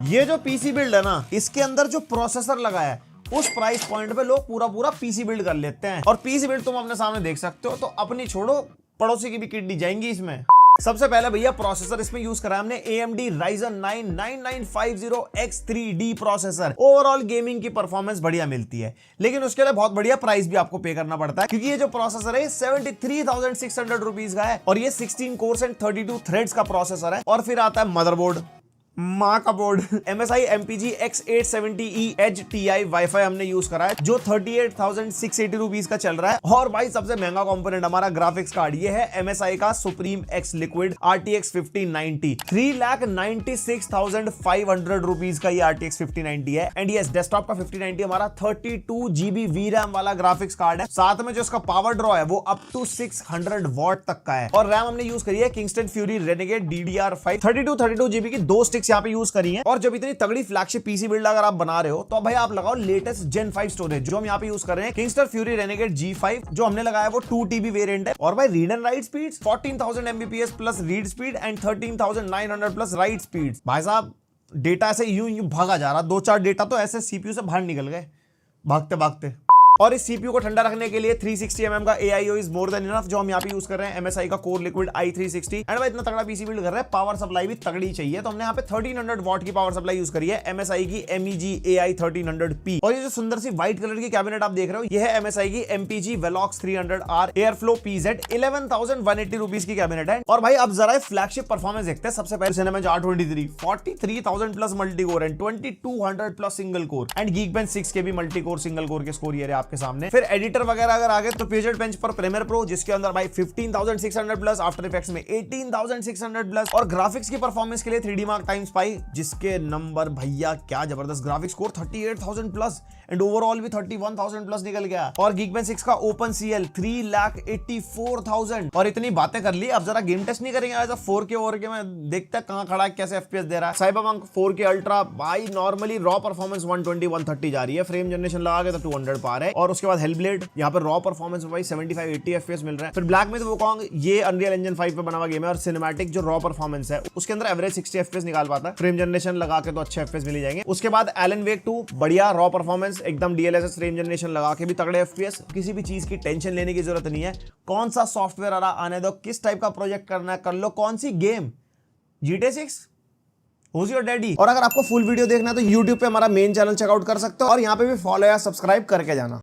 ये जो PC build है ना, इसके अंदर जो प्रोसेसर लगा है उस प्राइस पॉइंट पे लोग पूरा पूरा पीसी बिल्ड कर लेते हैं। और पीसी बिल्ड तुम अपने सामने देख सकते हो, तो अपनी छोड़ो पड़ोसी की भी किडनी जाएंगी इसमें। सबसे पहले भैया प्रोसेसर इसमें यूज करा हमने AMD Ryzen 9 9950X3D processor. Overall gaming की परफॉर्मेंस बढ़िया मिलती है, लेकिन उसके लिए बहुत बढ़िया प्राइस भी आपको पे करना पड़ता है, क्योंकि ये जो प्रोसेसर है 73,600 रुपीज का है और ये 16 कोर्स एंड 32 थ्रेड्स का प्रोसेसर है। और फिर आता है मदरबोर्ड, माँ का board. MSI MPG X870E Edge TI wifi हमने यूज करा है, जो 38,680 रुपीज का चल रहा है। और भाई सबसे महंगा कंपोनेंट हमारा ग्राफिक्स कार्ड, ये है MSI का supreme X Liquid RTX 5090, 3,96,500 rupees का ये RTX 5090 है। एंड यस, डेस्कटॉप का 5090 हमारा 32 GB VRAM वाला ग्राफिक्स कार्ड है। साथ में जो इसका पावर ड्रॉ है वो अप टू 600 वॉट तक का है। और रैम हमने यूज करी है Kingston Fury Renegade DDR5, 32 GB की 2 स्टिक्स यहाँ पे यूज करी है। और जब इतनी तगड़ी फ्लैगशिप पीसी बिल्ड अगर आप बना रहे हो, तो भाई आप लगाओ लेटेस्ट Gen 5 स्टोरेज, जो हम यहाँ पे यूज कर रहे हैं Kingston Fury Renegade G5, जो हमने लगाया वो 2 TB वेरिएंट है। और भाई read and right speeds 14,000 Mbps plus read speed and 13,900 plus right speed. भाई साहब डेटा ऐसे यूं भागा जा रहा, 2-4 डेटा तो ऐसे सीपीयू से बाहर निकल गए भागते भागते। और इस सीपीयू को ठंडा रखने के लिए 360 mm का AIO is more than enough, जो हम यहाँ पे यूज कर रहे हैं MSI का Core Liquid i360। एंड भाई इतना तगड़ा पीसी बिल्ड कर रहे हैं, पावर सप्लाई भी तगड़ी चाहिए, तो हमने यहाँ पे 1300 वॉट की पावर सप्लाई यूज करी है MSI की MEG AI 1300P। और ये जो सुंदर सी व्हाइट कलर की कैबिनेट आप देख रहे हो, ये है MSI की MPG Velox 300R Airflow PZ 11,180 rupees की कैबिनेट है। और भाई अब जरा फ्लैगशिप परफॉर्मेंस देखते हैं। सबसे पहले Cinebench R23 43,000 plus multi core and 2200 plus single core and Geekbench 6 के भी मल्टी कोर सिंगल कोर के स्कोर ये आपके सामने। फिर एडिटर वगैरह अगर आगे तो Paget Bench पर Premiere Pro, जिसके अंदर भाई 15,600 प्लस, आफ्टर इफेक्ट्स में 18,600 प्लस। और ग्राफिक्स की परफॉर्मेंस के लिए 3D Mark Times Pi, जिसके नंबर भैया क्या जबरदस्त, graphics score 38,000 plus and overall भी 31,000 प्लस निकल गया। और Geekbench 6 का OpenCL 3,84,000। और इतनी बातें कर ली, अब जरा गेम टेस्ट नहीं करेंगे ऐसा 4K में, देखते हैं कहां खड़ा है, कैसे FPS दे रहा है। Cyberpunk 4K अल्ट्रा भाई नॉर्मली रॉ परफॉर्मेंस 120-130 जा रही है, फ्रेम जनरेशन लगा के तो 200 पार है। और उसके बाद Hellblade, यहाँ पर रॉ परफॉर्मेंस में भाई 75-80 FPS मिल रहा है। फिर ब्लैक में तो वो कहूंगा ये Unreal Engine 5 पे बना हुआ गेम है, और सिनेमैटिक जो रॉ परफॉर्मेंस है उसके अंदर एवरेज 60 FPS निकाल पाता है, फ्रेम जनरेशन लगा के तो अच्छे FPS मिल जाएंगे। उसके बाद Alan Wake 2 बढ़िया रॉ परफॉर्मेंस, एकदम DLSS फ्रेम जनरेशन लगा के भी तगड़े FPS। किसी भी चीज की टेंशन लेने की जरूरत नहीं है, कौन सा सॉफ्टवेयर आ रहा आने दो, किस टाइप का प्रोजेक्ट करना है कर लो, कौन सी game GTA 6 Who's your daddy। और अगर आपको फुल वीडियो देखना है तो YouTube पे हमारा मेन चैनल चेकआउट कर सकते हो, और यहाँ पे भी फॉलो या सब्सक्राइब करके जाना।